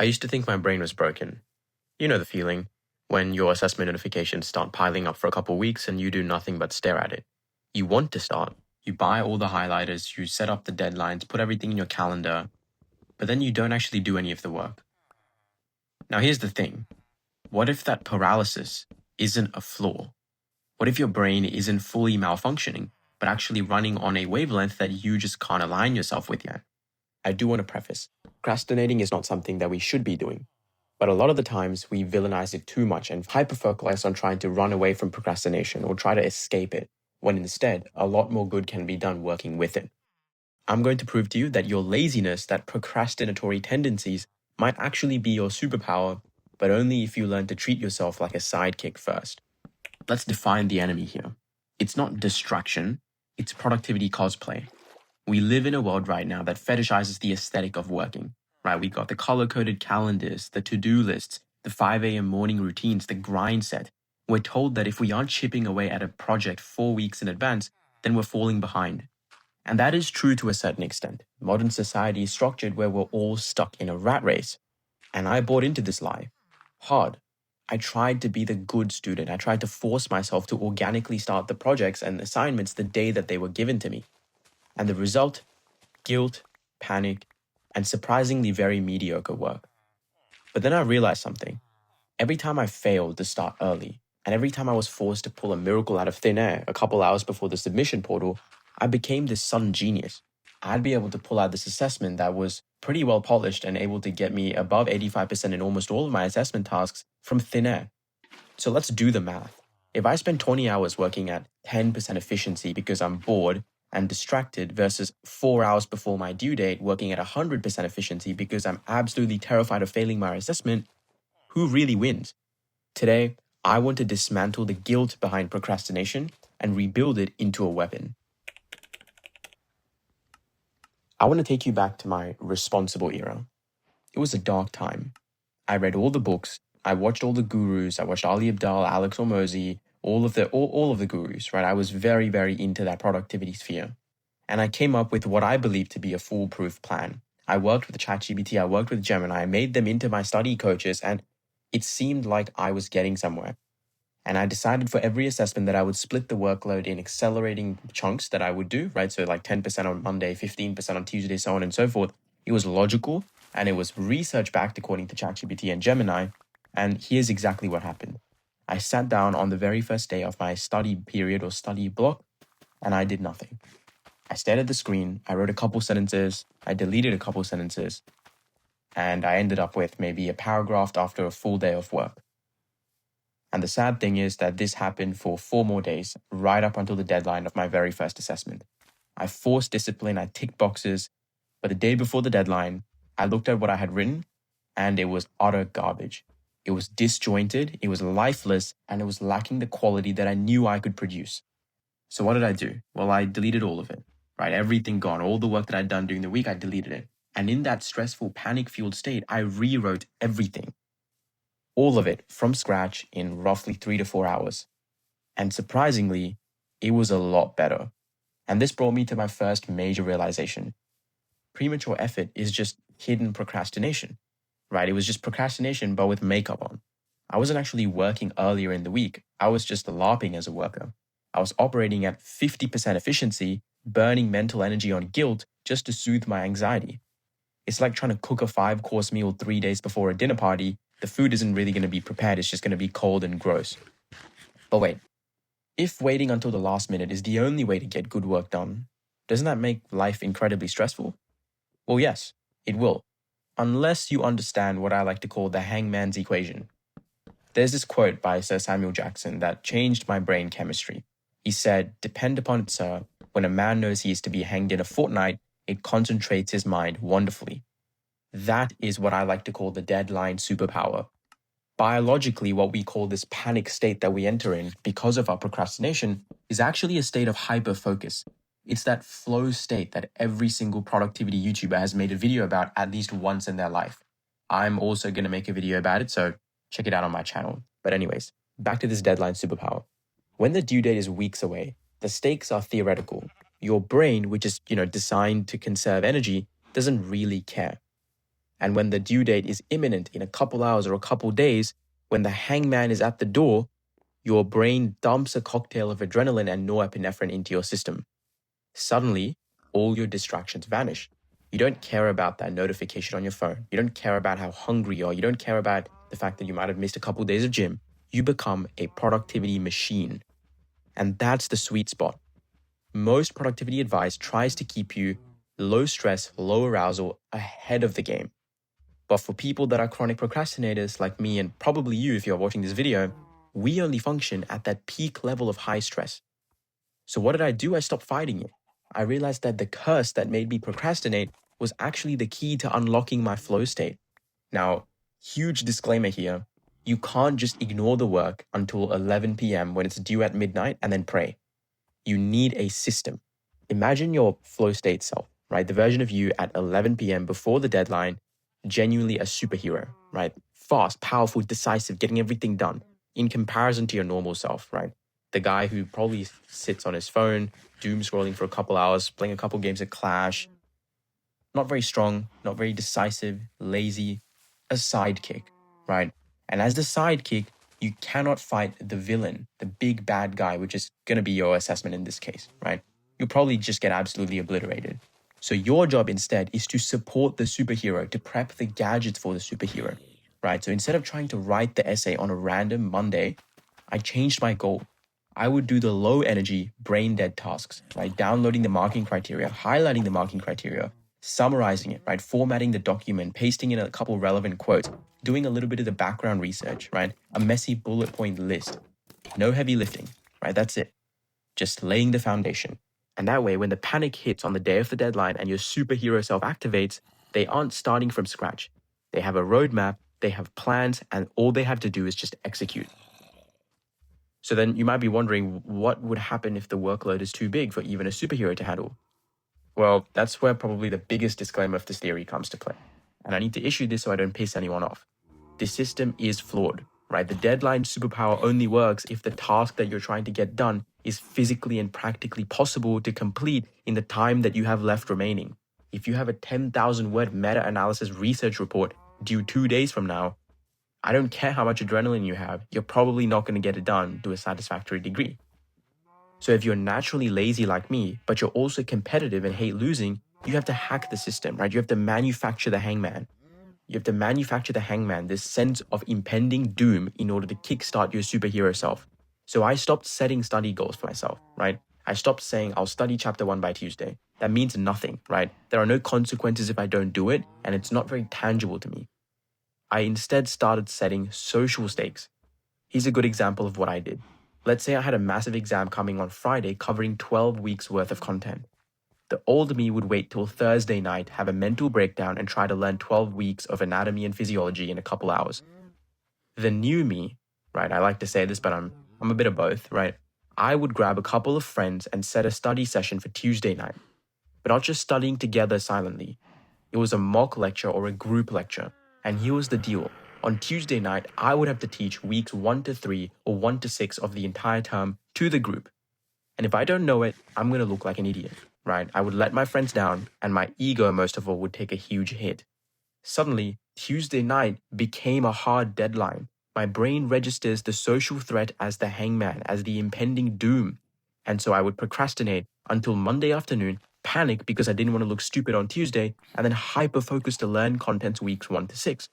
I used to think my brain was broken. You know the feeling when your assessment notifications start piling up for a couple weeks and you do nothing but stare at it. You want to start. You buy all the highlighters, you set up the deadlines, put everything in your calendar, but then you don't actually do any of the work. Now, here's the thing. What if that paralysis isn't a flaw? What if your brain isn't fully malfunctioning, but actually running on a wavelength that you just can't align yourself with yet? I do want to preface, procrastinating is not something that we should be doing. But a lot of the times we villainize it too much and hyperfocalize on trying to run away from procrastination or try to escape it, when instead a lot more good can be done working with it. I'm going to prove to you that your laziness, that procrastinatory tendencies, might actually be your superpower, but only if you learn to treat yourself like a sidekick first. Let's define the enemy here. It's not distraction, it's productivity cosplay. We live in a world right now that fetishizes the aesthetic of working. Right, we got the color-coded calendars, the to-do lists, the 5 a.m. morning routines, the grind set. We're told that if we aren't chipping away at a project 4 weeks in advance, then we're falling behind. And that is true to a certain extent. Modern society is structured where we're all stuck in a rat race. And I bought into this lie. Hard. I tried to be the good student. I tried to force myself to organically start the projects and assignments the day that they were given to me. And the result? Guilt, panic, and surprisingly very mediocre work. But then I realized something. Every time I failed to start early, and every time I was forced to pull a miracle out of thin air a couple hours before the submission portal, I became this sudden genius. I'd be able to pull out this assessment that was pretty well polished and able to get me above 85% in almost all of my assessment tasks from thin air. So let's do the math. If I spend 20 hours working at 10% efficiency because I'm bored and distracted versus 4 hours before my due date working at 100% efficiency because I'm absolutely terrified of failing my assessment, who really wins? Today, I want to dismantle the guilt behind procrastination and rebuild it into a weapon. I want to take you back to my responsible era. It was a dark time. I read all the books, I watched all the gurus, I watched Ali Abdaal, Alex Hormozy, all of the gurus, right? I was very, very into that productivity sphere. And I came up with what I believe to be a foolproof plan. I worked with ChatGPT, I worked with Gemini, I made them into my study coaches, and it seemed like I was getting somewhere. And I decided for every assessment that I would split the workload in accelerating chunks that I would do, right? So like 10% on Monday, 15% on Tuesday, so on and so forth. It was logical and it was research backed according to ChatGPT and Gemini. And here's exactly what happened. I sat down on the very first day of my study period or study block, and I did nothing. I stared at the screen, I wrote a couple sentences, I deleted a couple sentences, and I ended up with maybe a paragraph after a full day of work. And the sad thing is that this happened for 4 more days, right up until the deadline of my very first assessment. I forced discipline, I ticked boxes, but the day before the deadline, I looked at what I had written, and it was utter garbage. It was disjointed, it was lifeless, and it was lacking the quality that I knew I could produce. So what did I do? Well, I deleted all of it, right? Everything gone. All the work that I'd done during the week, I deleted it. And in that stressful, panic-fueled state, I rewrote everything. All of it from scratch in roughly 3 to 4 hours. And surprisingly, it was a lot better. And this brought me to my first major realization. Premature effort is just hidden procrastination, right? It was just procrastination, but with makeup on. I wasn't actually working earlier in the week. I was just LARPing as a worker. I was operating at 50% efficiency, burning mental energy on guilt just to soothe my anxiety. It's like trying to cook a 5-course meal 3 days before a dinner party. The food isn't really going to be prepared. It's just going to be cold and gross. But wait, if waiting until the last minute is the only way to get good work done, doesn't that make life incredibly stressful? Well, yes, it will. Unless you understand what I like to call the hangman's equation. There's this quote by Sir Samuel Jackson that changed my brain chemistry. He said, "Depend upon it, sir, when a man knows he is to be hanged in a fortnight, it concentrates his mind wonderfully." That is what I like to call the deadline superpower. Biologically, what we call this panic state that we enter in because of our procrastination is actually a state of hyper-focus. It's that flow state that every single productivity YouTuber has made a video about at least once in their life. I'm also going to make a video about it, so check it out on my channel. But anyways, back to this deadline superpower. When the due date is weeks away, the stakes are theoretical. Your brain, which is, designed to conserve energy, doesn't really care. And when the due date is imminent in a couple hours or a couple days, when the hangman is at the door, your brain dumps a cocktail of adrenaline and norepinephrine into your system. Suddenly, all your distractions vanish. You don't care about that notification on your phone. You don't care about how hungry you are. You don't care about the fact that you might have missed a couple days of gym. You become a productivity machine. And that's the sweet spot. Most productivity advice tries to keep you low stress, low arousal, ahead of the game. But for people that are chronic procrastinators like me and probably you if you're watching this video, we only function at that peak level of high stress. So what did I do? I stopped fighting it. I realized that the curse that made me procrastinate was actually the key to unlocking my flow state. Now, huge disclaimer here. You can't just ignore the work until 11 p.m. when it's due at midnight and then pray. You need a system. Imagine your flow state self, right? The version of you at 11 p.m. before the deadline, genuinely a superhero, right? Fast, powerful, decisive, getting everything done in comparison to your normal self, right? The guy who probably sits on his phone, doom scrolling for a couple hours, playing a couple games of Clash, not very strong, not very decisive, lazy, a sidekick, right? And as the sidekick, you cannot fight the villain, the big bad guy, which is going to be your assessment in this case, right? You'll probably just get absolutely obliterated. So your job instead is to support the superhero, to prep the gadgets for the superhero, right? So instead of trying to write the essay on a random Monday, I changed my goal. I would do the low energy, brain dead tasks, right? Downloading the marking criteria, highlighting the marking criteria, summarizing it, right? Formatting the document, pasting in a couple relevant quotes, doing a little bit of the background research, right? A messy bullet point list. No heavy lifting, right? That's it. Just laying the foundation. And that way, when the panic hits on the day of the deadline and your superhero self activates, they aren't starting from scratch. They have a roadmap, they have plans, and all they have to do is just execute. So then you might be wondering, what would happen if the workload is too big for even a superhero to handle? Well, that's where probably the biggest disclaimer of this theory comes to play. And I need to issue this so I don't piss anyone off. This system is flawed, right? The deadline superpower only works if the task that you're trying to get done is physically and practically possible to complete in the time that you have left remaining. If you have a 10,000 word meta-analysis research report due 2 days from now, I don't care how much adrenaline you have, you're probably not going to get it done to a satisfactory degree. So if you're naturally lazy like me, but you're also competitive and hate losing, you have to hack the system, right? You have to manufacture the hangman. You have to manufacture the hangman, this sense of impending doom in order to kickstart your superhero self. So I stopped setting study goals for myself, right? I stopped saying I'll study chapter 1 by Tuesday. That means nothing, right? There are no consequences if I don't do it, and it's not very tangible to me. I instead started setting social stakes. Here's a good example of what I did. Let's say I had a massive exam coming on Friday covering 12 weeks worth of content. The old me would wait till Thursday night, have a mental breakdown, and try to learn 12 weeks of anatomy and physiology in a couple hours. The new me, right, I like to say this, but I'm a bit of both, right? I would grab a couple of friends and set a study session for Tuesday night, but not just studying together silently. It was a mock lecture or a group lecture. And here was the deal. On Tuesday night, I would have to teach weeks 1 to 3 or 1 to 6 of the entire term to the group. And if I don't know it, I'm going to look like an idiot, right? I would let my friends down, and my ego, most of all, would take a huge hit. Suddenly, Tuesday night became a hard deadline. My brain registers the social threat as the hangman, as the impending doom. And so I would procrastinate until Monday afternoon, panic because I didn't want to look stupid on Tuesday, and then hyper-focus to learn contents weeks 1 to 6.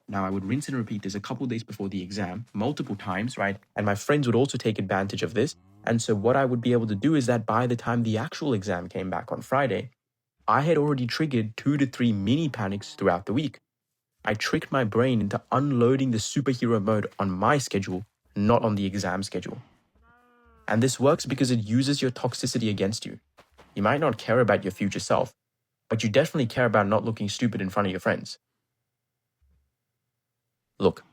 Now, I would rinse and repeat this a couple days before the exam, multiple times, right? And my friends would also take advantage of this. And so what I would be able to do is that by the time the actual exam came back on Friday, I had already triggered 2 to 3 mini panics throughout the week. I tricked my brain into unloading the superhero mode on my schedule, not on the exam schedule. And this works because it uses your toxicity against you. You might not care about your future self, but you definitely care about not looking stupid in front of your friends. Look,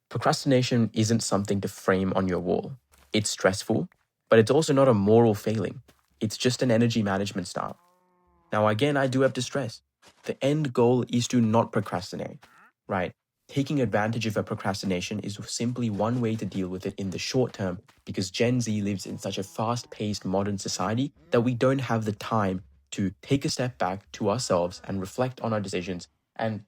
procrastination isn't something to frame on your wall. It's stressful, but it's also not a moral failing. It's just an energy management style. Now, again, I do have to stress, the end goal is to not procrastinate, right? Taking advantage of a procrastination is simply one way to deal with it in the short term because Gen Z lives in such a fast-paced modern society that we don't have the time to take a step back to ourselves and reflect on our decisions and,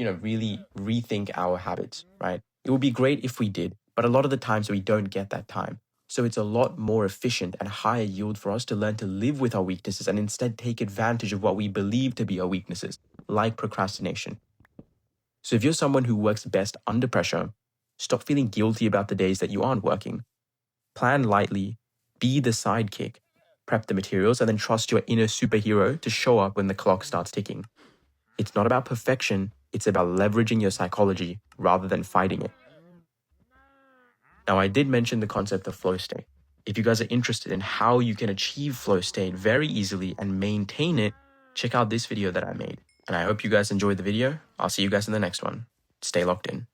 really rethink our habits, right? It would be great if we did, but a lot of the times we don't get that time. So it's a lot more efficient and higher yield for us to learn to live with our weaknesses and instead take advantage of what we believe to be our weaknesses, like procrastination. So if you're someone who works best under pressure, stop feeling guilty about the days that you aren't working. Plan lightly, be the sidekick, prep the materials, and then trust your inner superhero to show up when the clock starts ticking. It's not about perfection, it's about leveraging your psychology rather than fighting it. Now, I did mention the concept of flow state. If you guys are interested in how you can achieve flow state very easily and maintain it, check out this video that I made. And I hope you guys enjoyed the video. I'll see you guys in the next one. Stay locked in.